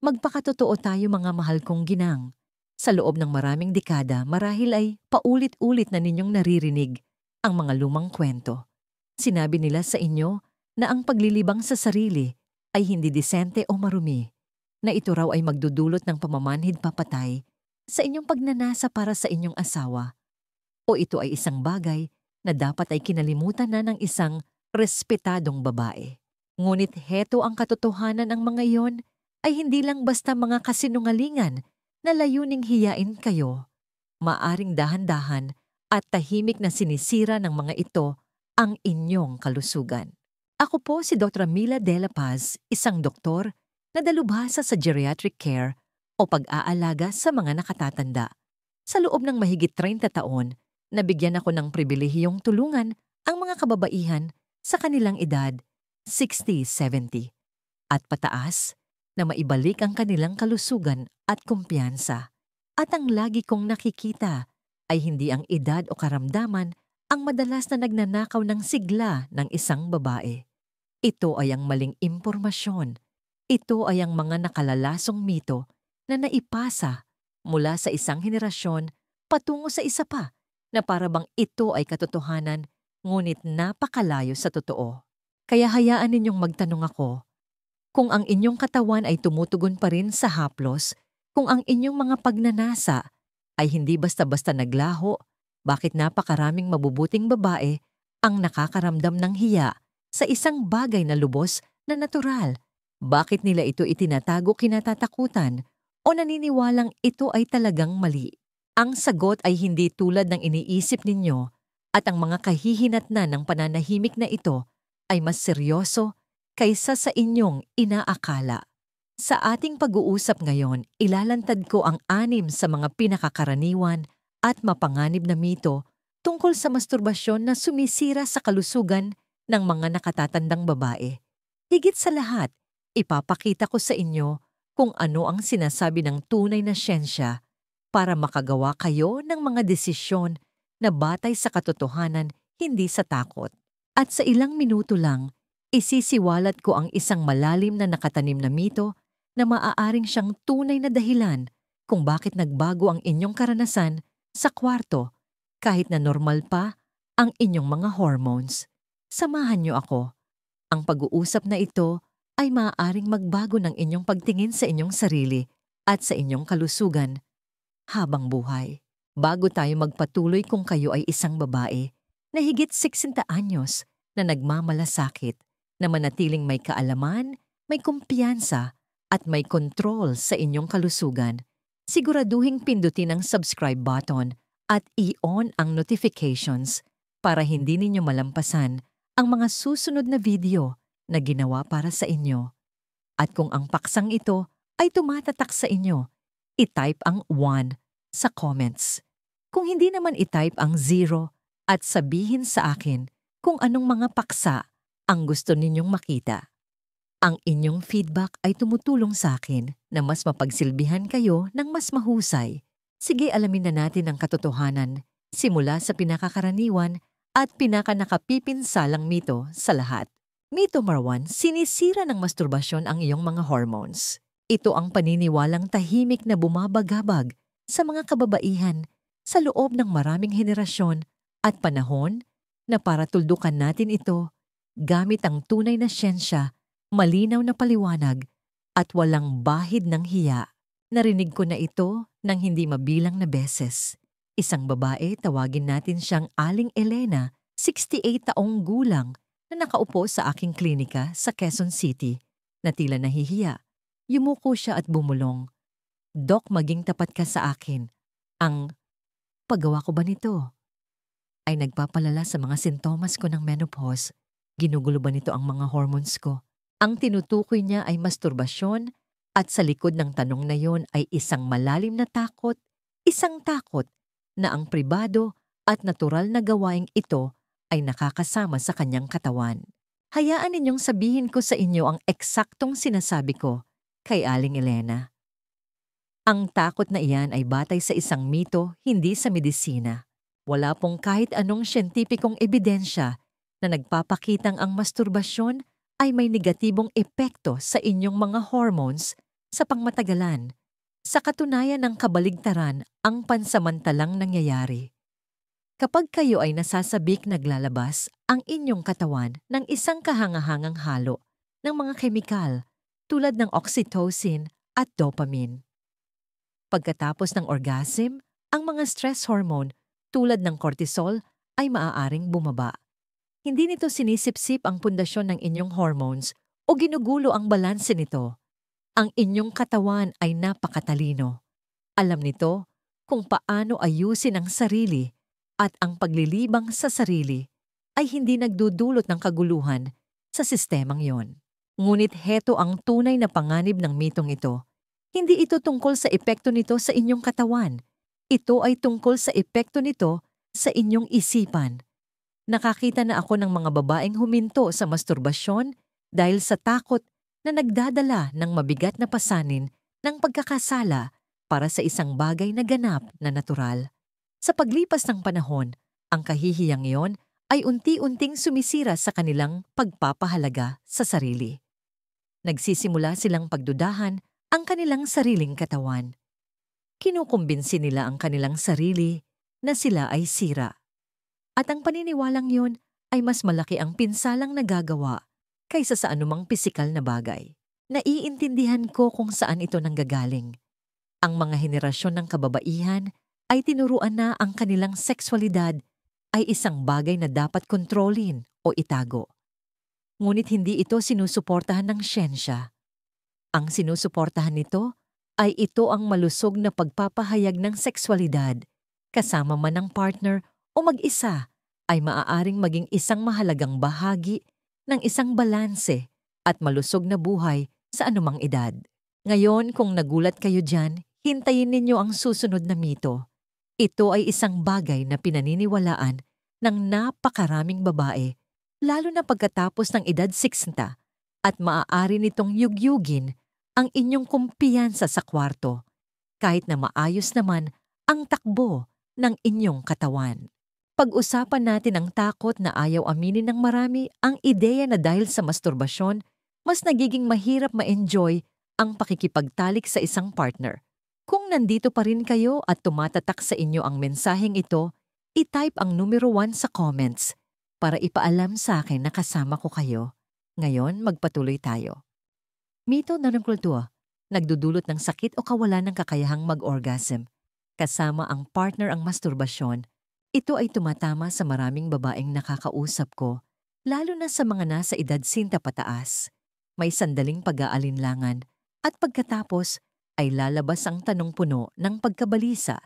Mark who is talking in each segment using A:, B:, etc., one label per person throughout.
A: Magpakatotoo tayo mga mahal kong ginang. Sa loob ng maraming dekada, marahil ay paulit-ulit na ninyong naririnig ang mga lumang kwento. Sinabi nila sa inyo na ang paglilibang sa sarili ay hindi disente o marumi, na ito raw ay magdudulot ng pamamanhid papatay sa inyong pagnanasa para sa inyong asawa. O ito ay isang bagay na dapat ay kinalimutan na ng isang respetadong babae. Ngunit heto ang katotohanan, ng mga iyon ay hindi lang basta mga kasinungalingan na layuning hiyain kayo. Maaring dahan-dahan at tahimik na sinisira ng mga ito ang inyong kalusugan. Ako po si Dr. Mila De La Paz, isang doktor na dalubhasa sa geriatric care o pag-aalaga sa mga nakatatanda. Sa loob ng mahigit 30 taon, nabigyan ako ng pribilehiyong tulungan ang mga kababaihan sa kanilang edad, 60, 70, at pataas, na maibalik ang kanilang kalusugan at kumpiyansa. At ang lagi kong nakikita ay hindi ang edad o karamdaman ang madalas na nagnanakaw ng sigla ng isang babae. Ito ay ang maling impormasyon. Ito ay ang mga nakalalasong mito na naipasa mula sa isang henerasyon patungo sa isa pa, na para bang ito ay katotohanan ngunit napakalayo sa totoo. Kaya hayaan ninyong magtanong ako, kung ang inyong katawan ay tumutugon pa rin sa haplos, kung ang inyong mga pagnanasa ay hindi basta-basta naglaho, bakit napakaraming mabubuting babae ang nakakaramdam ng hiya sa isang bagay na lubos na natural? Bakit nila ito itinatago kinatatakutan o naniniwalang ito ay talagang mali? Ang sagot ay hindi tulad ng iniisip ninyo, at ang mga kahihinatnan ng pananahimik na ito ay mas seryoso kaysa sa inyong inaakala. Sa ating pag-uusap ngayon, ilalantad ko ang 6 sa mga pinakakaraniwan at mapanganib na mito tungkol sa masturbasyon na sumisira sa kalusugan ng mga nakatatandang babae. Higit sa lahat, ipapakita ko sa inyo kung ano ang sinasabi ng tunay na siyensya para makagawa kayo ng mga desisyon na batay sa katotohanan, hindi sa takot. At sa ilang minuto lang, isisiwalat ko ang isang malalim na nakatanim na mito na maaaring siyang tunay na dahilan kung bakit nagbago ang inyong karanasan sa kwarto kahit na normal pa ang inyong mga hormones. Samahan niyo ako. Ang pag-uusap na ito ay maaaring magbago ng inyong pagtingin sa inyong sarili at sa inyong kalusugan habang buhay. Bago tayo magpatuloy, kung kayo ay isang babae na higit 60 anyos na nagmamalasakit, na manatiling may kaalaman, may kumpiyansa, at may control sa inyong kalusugan, siguraduhing pindutin ang subscribe button at i-on ang notifications para hindi ninyo malampasan ang mga susunod na video na ginawa para sa inyo. At kung ang paksang ito ay tumatatak sa inyo, i-type ang 1 sa comments. Kung hindi naman, i-type ang 0 at sabihin sa akin kung anong mga paksa ang gusto ninyong makita. Ang inyong feedback ay tumutulong sa akin na mas mapagsilbihan kayo ng mas mahusay. Sige, alamin na natin ang katotohanan simula sa pinakakaraniwan at pinakanakapipinsalang mito sa lahat. Mito number 1, sinisira ng masturbasyon ang iyong mga hormones. Ito ang paniniwalang tahimik na bumabagabag sa mga kababaihan sa loob ng maraming henerasyon at panahon, na para tuldukan natin ito gamit ang tunay na siyensya, malinaw na paliwanag, at walang bahid ng hiya. Narinig ko na ito ng hindi mabilang na beses. Isang babae, tawagin natin siyang Aling Elena, 68 taong gulang, na nakaupo sa aking klinika sa Quezon City, na tila nahihiya. Yumuko siya at bumulong, "Dok, maging tapat ka sa akin. Ang paggawa ko ba nito ay nagpapalala sa mga sintomas ko ng menopause? Ginugulo ba nito ang mga hormones ko?" Ang tinutukoy niya ay masturbasyon, at sa likod ng tanong na yon ay isang malalim na takot, isang takot na ang pribado at natural na gawaing ito ay nakakasama sa kanyang katawan. Hayaan ninyong sabihin ko sa inyo ang eksaktong sinasabi ko kay Aling Elena. Ang takot na iyan ay batay sa isang mito, hindi sa medisina. Wala pong kahit anong siyentipikong ebidensya na nagpapakitang ang masturbasyon ay may negatibong epekto sa inyong mga hormones sa pangmatagalan. Sa katunayan ng kabaligtaran ang pansamantalang nangyayari. Kapag kayo ay nasasabik naglalabas ang inyong katawan ng isang kahangahangang halo ng mga kemikal tulad ng oxytocin at dopamine. Pagkatapos ng orgasm, ang mga stress hormone tulad ng cortisol ay maaaring bumaba. Hindi nito sinisipsip ang pundasyon ng inyong hormones o ginugulo ang balanse nito. Ang inyong katawan ay napakatalino. Alam nito kung paano ayusin ang sarili at ang paglilibang sa sarili ay hindi nagdudulot ng kaguluhan sa sistemang yon. Ngunit heto ang tunay na panganib ng mitong ito. Hindi ito tungkol sa epekto nito sa inyong katawan. Ito ay tungkol sa epekto nito sa inyong isipan. Nakakita na ako ng mga babaeng huminto sa masturbasyon dahil sa takot na nagdadala ng mabigat na pasanin ng pagkakasala para sa isang bagay na ganap na natural. Sa paglipas ng panahon, ang kahihiyang iyon ay unti-unting sumisira sa kanilang pagpapahalaga sa sarili. Nagsisimula silang pagdudahan ang kanilang sariling katawan. Kinukumbinsi nila ang kanilang sarili na sila ay sira. At ang paniniwalang yun ay mas malaki ang pinsalang nagagawa kaysa sa anumang pisikal na bagay. Naiintindihan ko kung saan ito nanggagaling. Ang mga henerasyon ng kababaihan ay tinuruan na ang kanilang sexualidad ay isang bagay na dapat kontrolin o itago. Ngunit hindi ito sinusuportahan ng siyensya. Ang sinusuportahan nito ay ito ang malusog na pagpapahayag ng sexualidad, kasama man ng partner o mag-isa, ay maaaring maging isang mahalagang bahagi ng isang balanse at malusog na buhay sa anumang edad. Ngayon, kung nagulat kayo dyan, hintayin ninyo ang susunod na mito. Ito ay isang bagay na pinaniniwalaan ng napakaraming babae, lalo na pagkatapos ng edad 60, at maaari nitong yugyugin ang inyong kumpiyansa sa kwarto, kahit na maayos naman ang takbo ng inyong katawan. Pag-usapan natin ang takot na ayaw aminin ng marami ang ideya na dahil sa masturbasyon, mas nagiging mahirap ma-enjoy ang pakikipagtalik sa isang partner. Kung nandito pa rin kayo at tumatatak sa inyo ang mensaheng ito, i-type ang numero 1 sa comments para ipaalam sa akin na kasama ko kayo. Ngayon, magpatuloy tayo. Mito na ng kultura, nagdudulot ng sakit o kawalan ng kakayahang mag-orgasm. Kasama ang partner ang masturbasyon. Ito ay tumatama sa maraming babaeng nakakausap ko, lalo na sa mga nasa edad 50 pataas. May sandaling pag-aalinlangan at pagkatapos ay lalabas ang tanong puno ng pagkabalisa.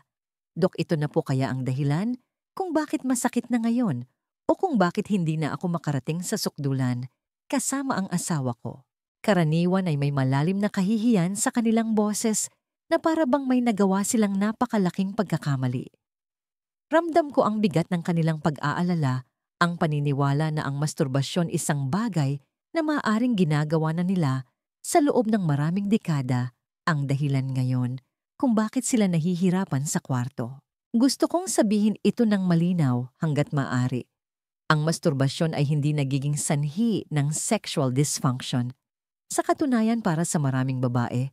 A: Dok, ito na po kaya ang dahilan kung bakit masakit na ngayon o kung bakit hindi na ako makarating sa sukdulan kasama ang asawa ko. Karaniwan ay may malalim na kahihiyan sa kanilang boses na para bang may nagawa silang napakalaking pagkakamali. Ramdam ko ang bigat ng kanilang pag-aalala, ang paniniwala na ang masturbasyon isang bagay na maaaring ginagawa na nila sa loob ng maraming dekada, ang dahilan ngayon kung bakit sila nahihirapan sa kwarto. Gusto kong sabihin ito ng malinaw hanggat maaari. Ang masturbasyon ay hindi nagiging sanhi ng sexual dysfunction. Sa katunayan, para sa maraming babae,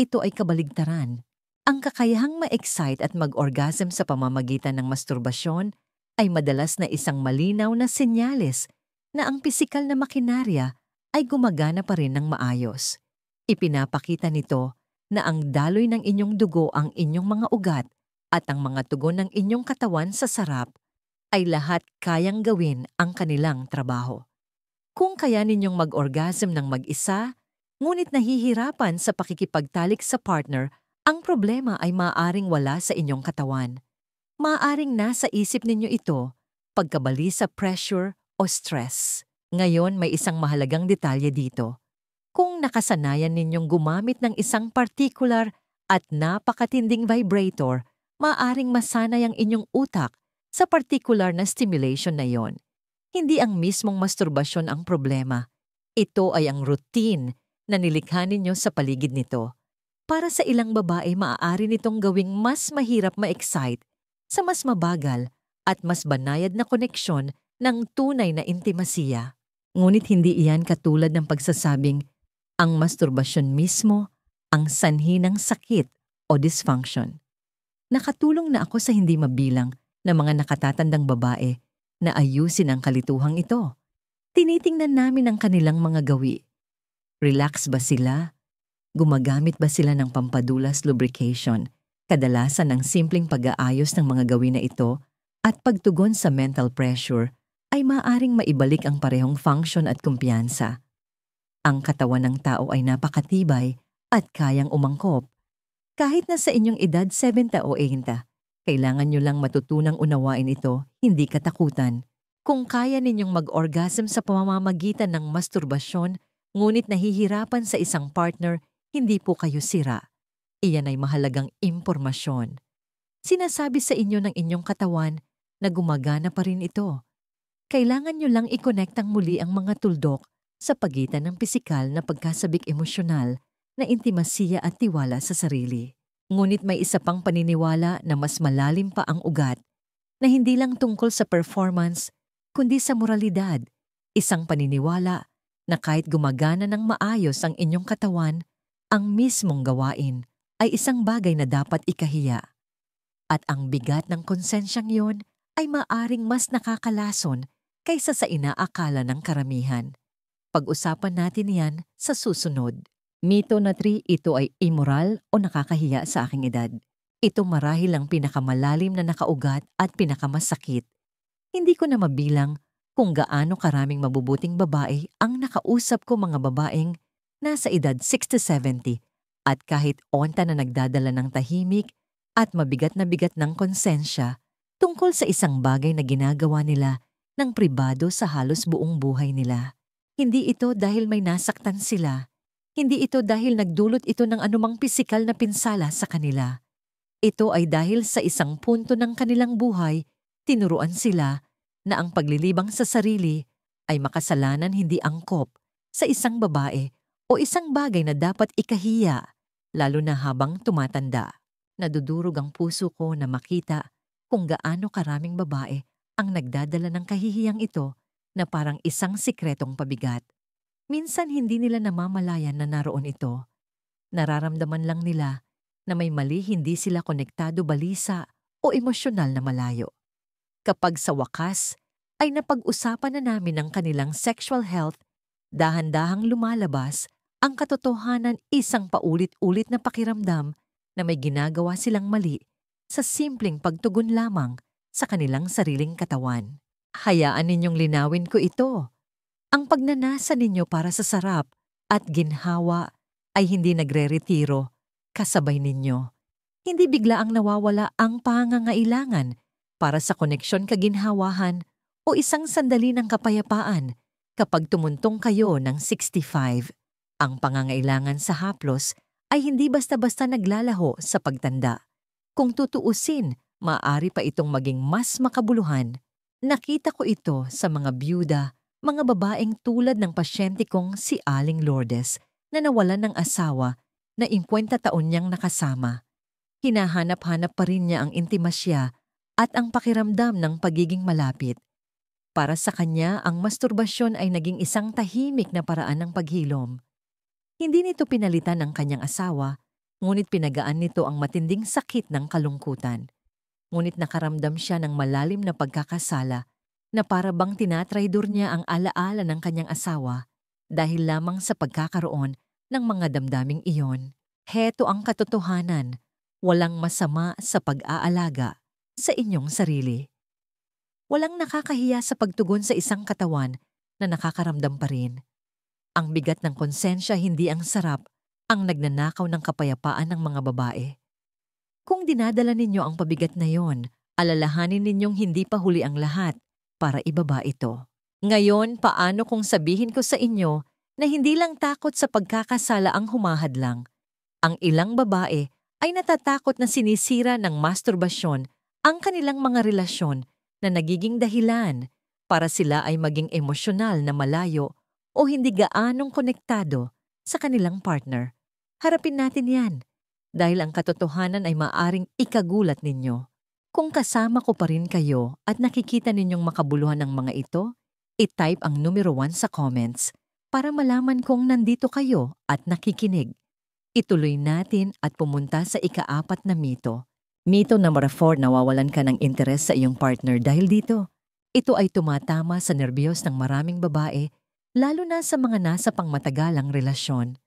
A: ito ay kabaligtaran. Ang kakayahang ma-excite at mag-orgasm sa pamamagitan ng masturbasyon ay madalas na isang malinaw na senyales na ang pisikal na makinarya ay gumagana pa rin ng maayos. Ipinapakita nito na ang daloy ng inyong dugo, ang inyong mga ugat at ang mga tugon ng inyong katawan sa sarap ay lahat kayang gawin ang kanilang trabaho. Kung kaya ninyong mag-orgasm ng mag-isa, ngunit nahihirapan sa pakikipagtalik sa partner, ang problema ay maaaring wala sa inyong katawan. Maaaring nasa isip ninyo ito, pagkabali sa pressure o stress. Ngayon, may isang mahalagang detalye dito. Kung nakasanayan ninyong gumamit ng isang particular at napakatinding vibrator, maaaring masanay ang inyong utak sa particular na stimulation na yon. Hindi ang mismong masturbasyon ang problema. Ito ay ang routine na nilikha ninyo sa paligid nito. Para sa ilang babae, maaari nitong gawing mas mahirap ma-excite sa mas mabagal at mas banayad na koneksyon ng tunay na intimasiya. Ngunit hindi iyan katulad ng pagsasabing, ang masturbasyon mismo ang sanhi ng sakit o dysfunction. Nakatulong na ako sa hindi mabilang na mga nakatatandang babae na ayusin ang kalituhang ito. Tinitingnan namin ang kanilang mga gawi. Relax ba sila? Gumagamit ba sila ng pampadulas lubrication? Kadalasan ang simpleng pag-aayos ng mga gawi na ito at pagtugon sa mental pressure ay maaaring maibalik ang parehong function at kumpiyansa. Ang katawan ng tao ay napakatibay at kayang umangkop. Kahit na sa inyong edad 70 o 80, kailangan nyo lang matutunang unawain ito, hindi katakutan. Kung kaya ninyong mag-orgasm sa pamamagitan ng masturbasyon, ngunit nahihirapan sa isang partner, hindi po kayo sira. Iyan ay mahalagang impormasyon. Sinasabi sa inyo ng inyong katawan na gumagana pa rin ito. Kailangan nyo lang i-connectang muli ang mga tuldok sa pagitan ng pisikal na pagkasabik emosyonal na intimasiya at tiwala sa sarili. Ngunit may isa pang paniniwala na mas malalim pa ang ugat na hindi lang tungkol sa performance kundi sa moralidad. Isang paniniwala na kahit gumagana ng maayos ang inyong katawan, ang mismong gawain ay isang bagay na dapat ikahiya. At ang bigat ng konsensyang yon ay maaring mas nakakalason kaysa sa inaakala ng karamihan. Pag-usapan natin yan sa susunod. Mito na 3, ito ay immoral o nakakahiya sa aking edad. Ito marahil ang pinakamalalim na nakaugat at pinakamasakit. Hindi ko na mabilang kung gaano karaming mabubuting babae ang nakausap ko, mga babaeng nasa edad 60-70 at kahit onta na nagdadala ng tahimik at mabigat na bigat ng konsensya tungkol sa isang bagay na ginagawa nila ng pribado sa halos buong buhay nila. Hindi ito dahil may nasaktan sila. Hindi ito dahil nagdulot ito ng anumang pisikal na pinsala sa kanila. Ito ay dahil sa isang punto ng kanilang buhay, tinuruan sila na ang paglilibang sa sarili ay makasalanan, hindi angkop sa isang babae o isang bagay na dapat ikahiya, lalo na habang tumatanda. Nadudurog ang puso ko na makita kung gaano karaming babae ang nagdadala ng kahihiyang ito na parang isang sikretong pabigat. Minsan hindi nila namamalayan na naroon ito. Nararamdaman lang nila na may mali, hindi sila konektado balisa o emosyonal na malayo. Kapag sa wakas ay napag-usapan na namin ang kanilang sexual health, dahan-dahang lumalabas ang katotohanan, isang paulit-ulit na pakiramdam na may ginagawa silang mali sa simpleng pagtugon lamang sa kanilang sariling katawan. Hayaan ninyong linawin ko ito. Ang pagnanasa ninyo para sa sarap at ginhawa ay hindi nagre-retiro kasabay ninyo. Hindi bigla ang nawawala ang pangangailangan para sa koneksyon, kaginhawahan o isang sandali ng kapayapaan kapag tumuntong kayo ng 65. Ang pangangailangan sa haplos ay hindi basta-basta naglalaho sa pagtanda. Kung tutuusin, maaari pa itong maging mas makabuluhan. Nakita ko ito sa mga byuda, mga babaeng tulad ng pasyente kong si Aling Lourdes na nawalan ng asawa na 50 taon niyang nakasama. Hinahanap-hanap pa rin niya ang intimasya at ang pakiramdam ng pagiging malapit. Para sa kanya, ang masturbasyon ay naging isang tahimik na paraan ng paghilom. Hindi nito pinalitan ang kanyang asawa, ngunit pinagaan nito ang matinding sakit ng kalungkutan. Ngunit nakaramdam siya ng malalim na pagkakasala na para bang tinatraidor niya ang alaala ng kanyang asawa dahil lamang sa pagkakaroon ng mga damdaming iyon. Heto ang katotohanan, walang masama sa pag-aalaga sa inyong sarili. Walang nakakahiya sa pagtugon sa isang katawan na nakakaramdam pa rin. Ang bigat ng konsensya, hindi ang sarap, ang nagnanakaw ng kapayapaan ng mga babae. Kung dinadala ninyo ang pabigat na yon, alalahanin ninyong hindi pa huli ang lahat para ibaba ito. Ngayon, paano kung sabihin ko sa inyo na hindi lang takot sa pagkakasala ang humahadlang? Ang ilang babae ay natatakot na sinisira ng masturbasyon ang kanilang mga relasyon na nagiging dahilan para sila ay maging emosyonal na malayo o hindi gaanong konektado sa kanilang partner. Harapin natin yan. Dahil ang katotohanan ay maaring ikagulat ninyo. Kung kasama ko pa rin kayo at nakikita ninyong makabuluhan ng mga ito, i-type ang numero 1 sa comments para malaman kong nandito kayo at nakikinig. Ituloy natin at pumunta sa ika-4 na mito. Mito number 4, nawawalan ka ng interes sa iyong partner dahil dito. Ito ay tumatama sa nerbiyos ng maraming babae, lalo na sa mga nasa pangmatagalang relasyon.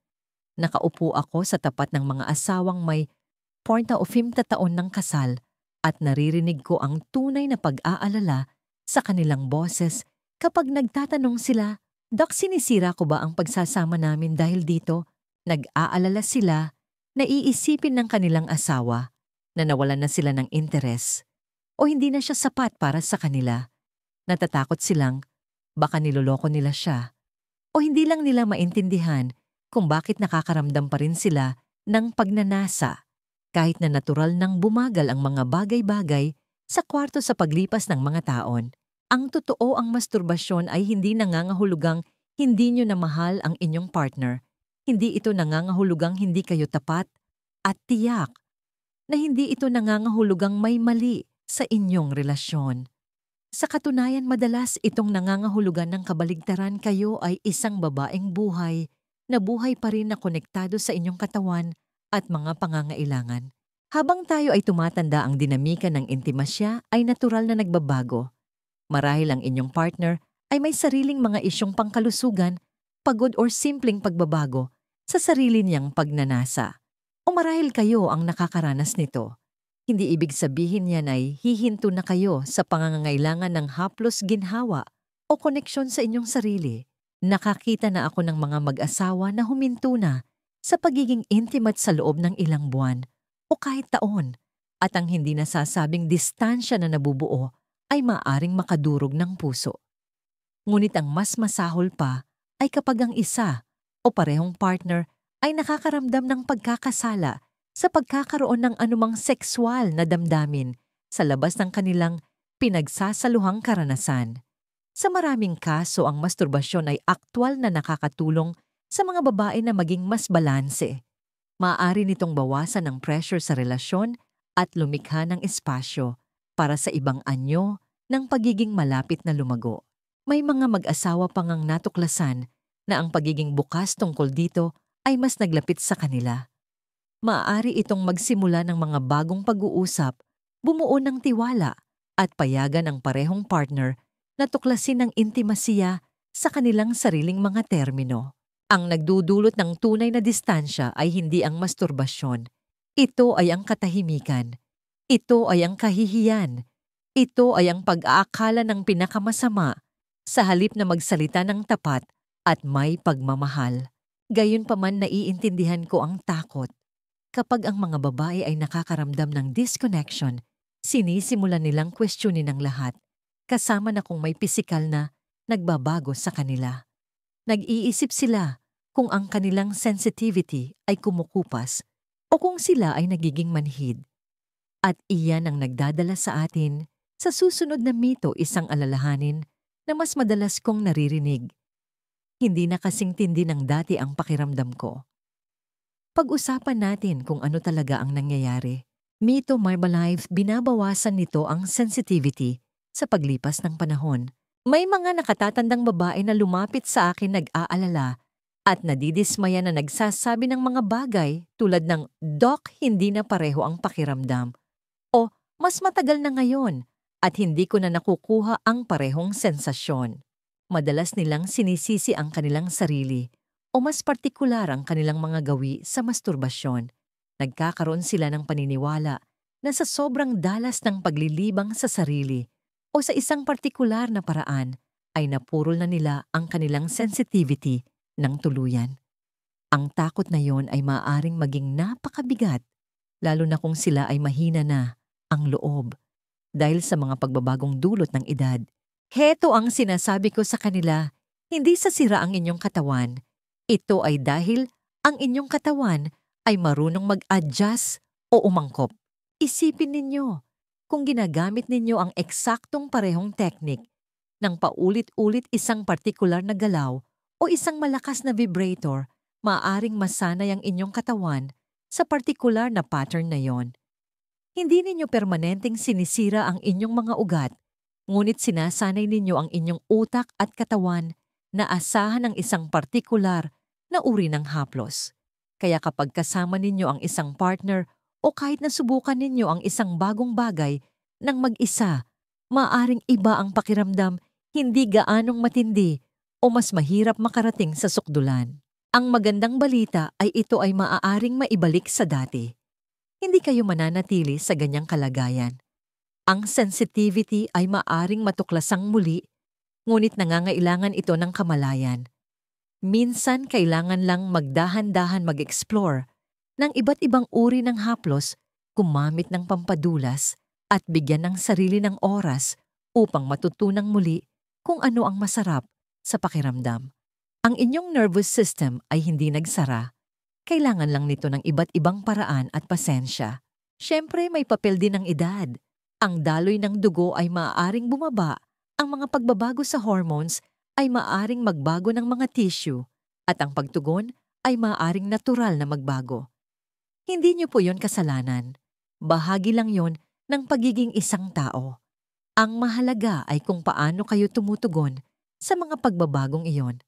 A: Nakaupo ako sa tapat ng mga asawang may 40 o 50 taon ng kasal at naririnig ko ang tunay na pag-aalala sa kanilang boses kapag nagtatanong sila, "Dok, sinisira ko ba ang pagsasama namin dahil dito?" Nag-aalala sila na iisipin ng kanilang asawa na nawalan na sila ng interes o hindi na siya sapat para sa kanila. Natatakot silang baka niloloko nila siya o hindi lang nila maintindihan kung bakit nakakaramdam pa rin sila ng pagnanasa kahit na natural nang bumagal ang mga bagay-bagay sa kwarto sa paglipas ng mga taon. Ang totoo, ang masturbasyon ay hindi nangangahulugang hindi nyo na mahal ang inyong partner. Hindi ito nangangahulugang hindi kayo tapat at tiyak na hindi ito nangangahulugang may mali sa inyong relasyon. Sa katunayan, madalas itong nangangahulugan ng kabaligtaran. Kayo ay isang babaeng buhay na buhay pa rin na konektado sa inyong katawan at mga pangangailangan. Habang tayo ay tumatanda, ang dinamika ng intimasya ay natural na nagbabago. Marahil ang inyong partner ay may sariling mga isyong pangkalusugan, pagod or simpleng pagbabago sa sarili niyang pagnanasa. O marahil kayo ang nakakaranas nito. Hindi ibig sabihin yan ay hihinto na kayo sa pangangailangan ng haplos ginhawa o koneksyon sa inyong sarili. Nakakita na ako ng mga mag-asawa na huminto na sa pagiging intimate sa loob ng ilang buwan o kahit taon, at ang hindi nasasabing distansya na nabubuo ay maaring makadurog ng puso. Ngunit ang mas masahol pa ay kapag ang isa o parehong partner ay nakakaramdam ng pagkakasala sa pagkakaroon ng anumang sexual na damdamin sa labas ng kanilang pinagsasaluhang karanasan. Sa maraming kaso, ang masturbasyon ay aktwal na nakakatulong sa mga babae na maging mas balanse. Maaari nitong bawasan ang pressure sa relasyon at lumikha ng espasyo para sa ibang anyo ng pagiging malapit na lumago. May mga mag-asawa pang ang natuklasan na ang pagiging bukas tungkol dito ay mas naglapit sa kanila. Maaari itong magsimula ng mga bagong pag-uusap, bumuo ng tiwala at payagan ang parehong partner na tuklasin ang intimasiya sa kanilang sariling mga termino. Ang nagdudulot ng tunay na distansya ay hindi ang masturbasyon. Ito ay ang katahimikan. Ito ay ang kahihiyan. Ito ay ang pag-aakala ng pinakamasama sa halip na magsalita ng tapat at may pagmamahal. Gayunpaman, naiintindihan ko ang takot. Kapag ang mga babae ay nakakaramdam ng disconnection, sinisimulan nilang questionin ang lahat, kasama na kung may pisikal na nagbabago sa kanila. Nag-iisip sila kung ang kanilang sensitivity ay kumukupas o kung sila ay nagiging manhid. At iyan ang nagdadala sa atin sa susunod na mito, isang alalahanin na mas madalas kong naririnig. Hindi na kasing tindi ng dati ang pakiramdam ko. Pag-usapan natin kung ano talaga ang nangyayari. Mito Herbalife, binabawasan nito ang sensitivity sa paglipas ng panahon. May mga nakatatandang babae na lumapit sa akin nag-aalala at nadidismaya na nagsasabi ng mga bagay tulad ng, "Doc, hindi na pareho ang pakiramdam." O, "Mas matagal na ngayon at hindi ko na nakukuha ang parehong sensasyon." Madalas nilang sinisisi ang kanilang sarili o mas partikular ang kanilang mga gawi sa masturbasyon. Nagkakaroon sila ng paniniwala na sa sobrang dalas ng paglilibang sa sarili o sa isang partikular na paraan ay napurol na nila ang kanilang sensitivity ng tuluyan. Ang takot na yon ay maaaring maging napakabigat, lalo na kung sila ay mahina na ang loob dahil sa mga pagbabagong dulot ng edad. Heto ang sinasabi ko sa kanila, hindi sa sira ang inyong katawan. Ito ay dahil ang inyong katawan ay marunong mag-adjust o umangkop. Isipin ninyo, kung ginagamit ninyo ang eksaktong parehong teknik ng paulit-ulit isang partikular na galaw o isang malakas na vibrator, maaaring masanay ang inyong katawan sa partikular na pattern na yon. Hindi ninyo permanenteng sinisira ang inyong mga ugat, ngunit sinasanay ninyo ang inyong utak at katawan na asahan ng isang partikular na uri ng haplos. Kaya kapag kasama ninyo ang isang partner o kahit nasubukan ninyo ang isang bagong bagay ng mag-isa, maaaring iba ang pakiramdam, hindi gaanong matindi o mas mahirap makarating sa sukdulan. Ang magandang balita ay ito ay maaaring maibalik sa dati. Hindi kayo mananatili sa ganyang kalagayan. Ang sensitivity ay maaaring matuklasang muli, ngunit nangangailangan ito ng kamalayan. Minsan kailangan lang magdahan-dahan mag-explore ng iba't ibang uri ng haplos, gumamit ng pampadulas at bigyan ng sarili ng oras upang matutunang muli kung ano ang masarap sa pakiramdam. Ang inyong nervous system ay hindi nagsara. Kailangan lang nito ng iba't ibang paraan at pasensya. Siyempre may papel din ng edad. Ang daloy ng dugo ay maaaring bumaba. Ang mga pagbabago sa hormones ay maaaring magbago ng mga tissue at ang pagtugon ay maaaring natural na magbago. Hindi niyo po yon kasalanan. Bahagi lang yon ng pagiging isang tao. Ang mahalaga ay kung paano kayo tumutugon sa mga pagbabagong iyon.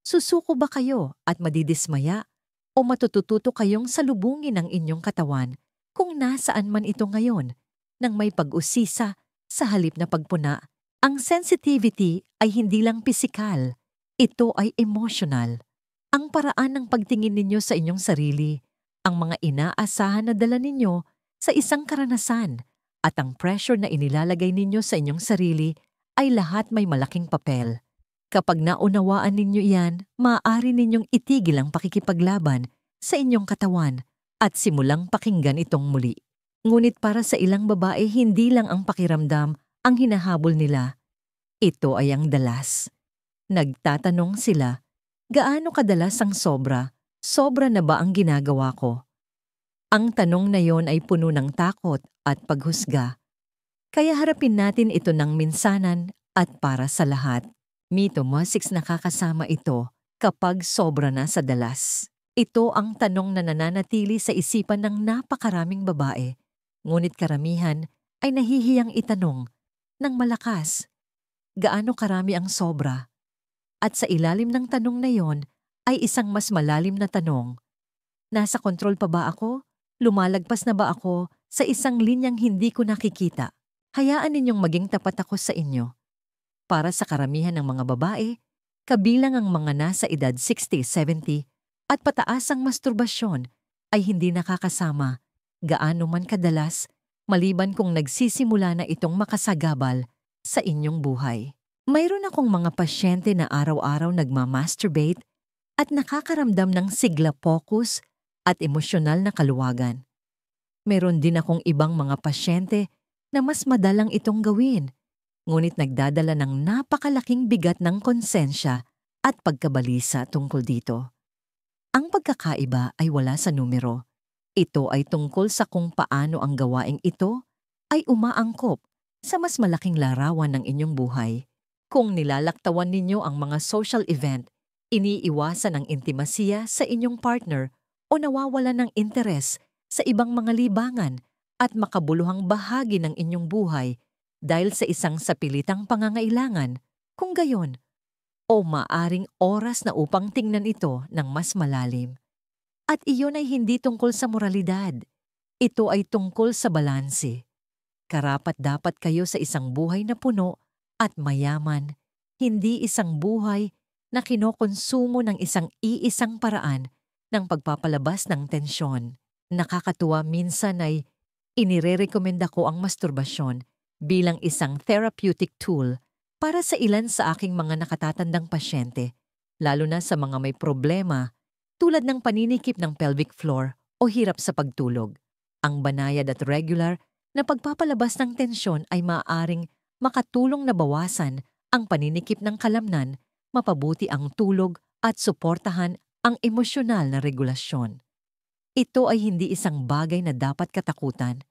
A: Susuko ba kayo at madidismaya o matututo kayong salubungin ang inyong katawan kung nasaan man ito ngayon nang may pag-usisa sa halip na pagpuna? Ang sensitivity ay hindi lang pisikal, ito ay emotional. Ang paraan ng pagtingin ninyo sa inyong sarili, ang mga inaasahan na dala ninyo sa isang karanasan, at ang pressure na inilalagay ninyo sa inyong sarili ay lahat may malaking papel. Kapag naunawaan ninyo iyan, maaari ninyong itigil ang pakikipaglaban sa inyong katawan at simulang pakinggan itong muli. Ngunit para sa ilang babae, hindi lang ang pakiramdam ang hinahabol nila. Ito ay ang dalas. Nagtatanong sila, gaano kadalas ang sobra? Sobra na ba ang ginagawa ko? Ang tanong na yon ay puno ng takot at paghusga. Kaya harapin natin ito ng minsanan at para sa lahat. Mito mo 6 nakakasama ito kapag sobra na sa dalas. Ito ang tanong na nananatili sa isipan ng napakaraming babae. Ngunit karamihan ay nahihiyang itanong ng malakas. Gaano karami ang sobra? At sa ilalim ng tanong na yon ay isang mas malalim na tanong. Nasa kontrol pa ba ako? Lumalagpas na ba ako sa isang linyang hindi ko nakikita? Hayaan ninyong maging tapat ako sa inyo. Para sa karamihan ng mga babae, kabilang ang mga nasa edad 60, 70 at pataas ang masturbasyon ay hindi nakakasama gaano man kadalas maliban kung nagsisimula na itong makasagabal sa inyong buhay. Mayroon akong mga pasyente na araw-araw nagmamasturbate at nakakaramdam ng sigla focus at emosyonal na kaluwagan. Meron din akong ibang mga pasyente na mas madalang itong gawin, ngunit nagdadala ng napakalaking bigat ng konsensya at pagkabalisa tungkol dito. Ang pagkakaiba ay wala sa numero. Ito ay tungkol sa kung paano ang gawaing ito ay umaangkop sa mas malaking larawan ng inyong buhay. Kung nilalaktawan ninyo ang mga social event, iniiwasan ang intimasiya sa inyong partner o nawawalan ng interes sa ibang mga libangan at makabuluhang bahagi ng inyong buhay dahil sa isang sapilitang pangangailangan, kung gayon, o maaring oras na upang tingnan ito ng mas malalim. At iyon ay hindi tungkol sa moralidad. Ito ay tungkol sa balanse. Karapat-dapat kayo sa isang buhay na puno at mayaman, hindi isang buhay na kinokonsumo ng isang iisang paraan ng pagpapalabas ng tensyon. Nakakatuwa minsan ay inirerekomenda ko ang masturbasyon bilang isang therapeutic tool para sa ilan sa aking mga nakatatandang pasyente, lalo na sa mga may problema tulad ng paninikip ng pelvic floor o hirap sa pagtulog. Ang banayad at regular na pagpapalabas ng tensyon ay maaaring makatulong na bawasan ang paninikip ng kalamnan, mapabuti ang tulog at suportahan ang emosyonal na regulasyon. Ito ay hindi isang bagay na dapat katakutan.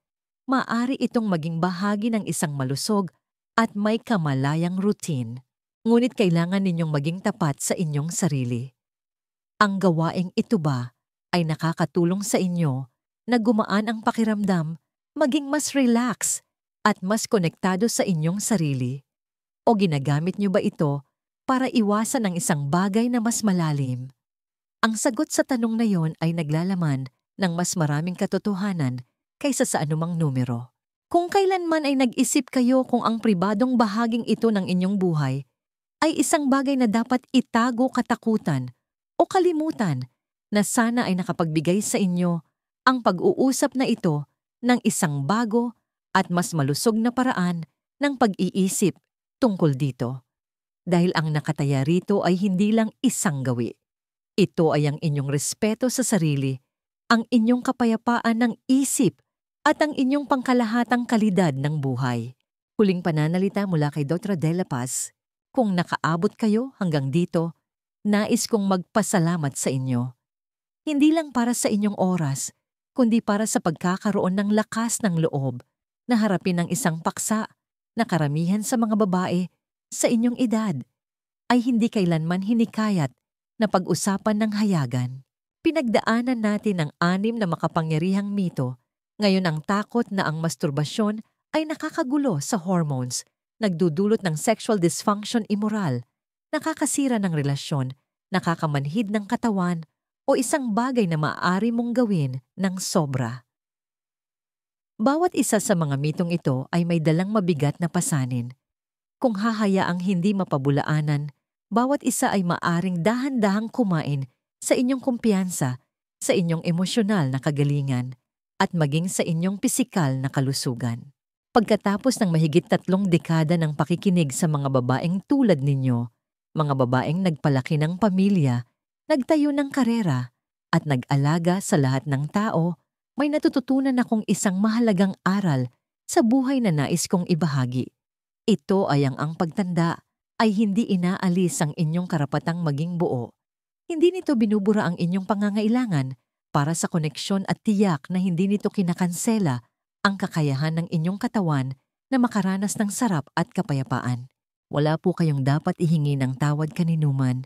A: Maaari itong maging bahagi ng isang malusog at may kamalayang routine. Ngunit kailangan ninyong maging tapat sa inyong sarili. Ang gawaing ito ba ay nakakatulong sa inyo na gumaan ang pakiramdam, maging mas relax at mas konektado sa inyong sarili? O ginagamit niyo ba ito para iwasan ang isang bagay na mas malalim? Ang sagot sa tanong na yon ay naglalaman ng mas maraming katotohanan kaysa sa anumang numero. Kung kailanman ay nag-isip kayo kung ang pribadong bahaging ito ng inyong buhay ay isang bagay na dapat itago katakutan o kalimutan, na sana ay nakapagbigay sa inyo ang pag-uusap na ito ng isang bago at mas malusog na paraan ng pag-iisip tungkol dito. Dahil ang nakataya rito ay hindi lang isang gawi. Ito ay ang inyong respeto sa sarili, ang inyong kapayapaan ng isip, at ang inyong pangkalahatang kalidad ng buhay. Huling pananalita mula kay Dr. De La Paz. Kung nakaabot kayo hanggang dito, nais kong magpasalamat sa inyo. Hindi lang para sa inyong oras, kundi para sa pagkakaroon ng lakas ng loob na harapin ang isang paksa na karamihan sa mga babae sa inyong edad ay hindi kailanman hinikayat na pag-usapan ng hayagan. Pinagdaanan natin ang 6 na makapangyarihang mito. Ngayon ang takot na ang masturbasyon ay nakakagulo sa hormones, nagdudulot ng sexual dysfunction immoral, nakakasira ng relasyon, nakakamanhid ng katawan, o isang bagay na maaari mong gawin ng sobra. Bawat isa sa mga mitong ito ay may dalang mabigat na pasanin. Kung hahayaang hindi mapabulaanan, bawat isa ay maaring dahan-dahang kumain sa inyong kumpiyansa, sa inyong emosyonal na kagalingan, at maging sa inyong pisikal na kalusugan. Pagkatapos ng mahigit 3 dekada ng pakikinig sa mga babaeng tulad ninyo, mga babaeng nagpalaki ng pamilya, nagtayo ng karera, at nag-alaga sa lahat ng tao, may natututunan akong isang mahalagang aral sa buhay na nais kong ibahagi. Ito ay ang pagtanda ay hindi inaalis ang inyong karapatang maging buo. Hindi nito binubura ang inyong pangangailangan para sa koneksyon at tiyak na hindi nito kinakansela ang kakayahan ng inyong katawan na makaranas ng sarap at kapayapaan. Wala po kayong dapat ihingi ng tawad kaninuman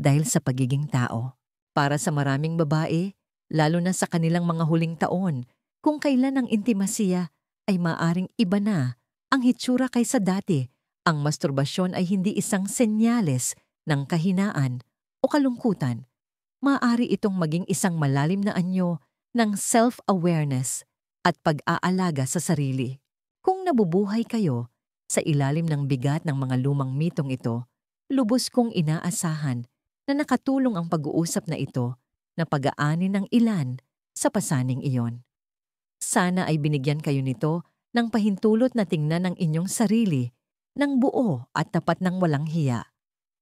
A: dahil sa pagiging tao. Para sa maraming babae, lalo na sa kanilang mga huling taon, kung kailan ang intimasiya ay maaring iba na ang hitsura kaysa dati, ang masturbasyon ay hindi isang senyales ng kahinaan o kalungkutan. Maaari itong maging isang malalim na anyo ng self-awareness at pag-aalaga sa sarili. Kung nabubuhay kayo sa ilalim ng bigat ng mga lumang mitong ito, lubos kong inaasahan na nakatulong ang pag-uusap na ito na pag-aani ng ilan sa pasaning iyon. Sana ay binigyan kayo nito ng pahintulot na tingnan ang inyong sarili ng buo at tapat ng walang hiya.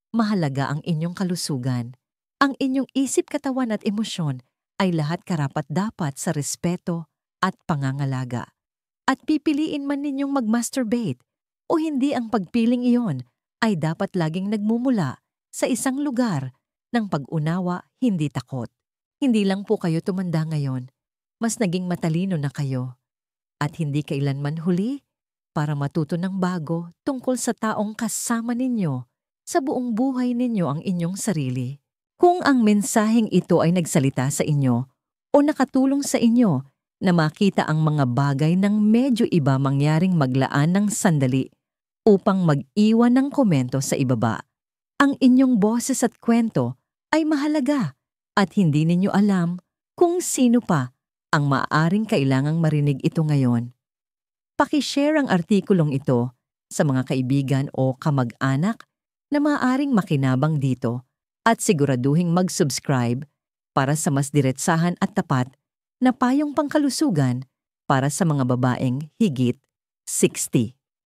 A: Mahalaga ang inyong kalusugan. Ang inyong isip, katawan at emosyon ay lahat karapat-dapat sa respeto at pangangalaga. At pipiliin man ninyong mag-masturbate o hindi, ang pagpiling iyon ay dapat laging nagmumula sa isang lugar ng pag-unawa, hindi takot. Hindi lang po kayo tumanda ngayon, mas naging matalino na kayo. At hindi kailanman huli para matuto ng bago tungkol sa taong kasama ninyo sa buong buhay ninyo, ang inyong sarili. Kung ang mensaheng ito ay nagsalita sa inyo o nakatulong sa inyo na makita ang mga bagay ng medyo iba, mangyaring maglaan ng sandali upang mag-iwan ng komento sa ibaba. Ang inyong boses at kwento ay mahalaga at hindi ninyo alam kung sino pa ang maaaring kailangang marinig ito ngayon. Paki-share ang artikulong ito sa mga kaibigan o kamag-anak na maaaring makinabang dito. At siguraduhing mag-subscribe para sa mas diretsahan at tapat na payong pangkalusugan para sa mga babaeng higit 60.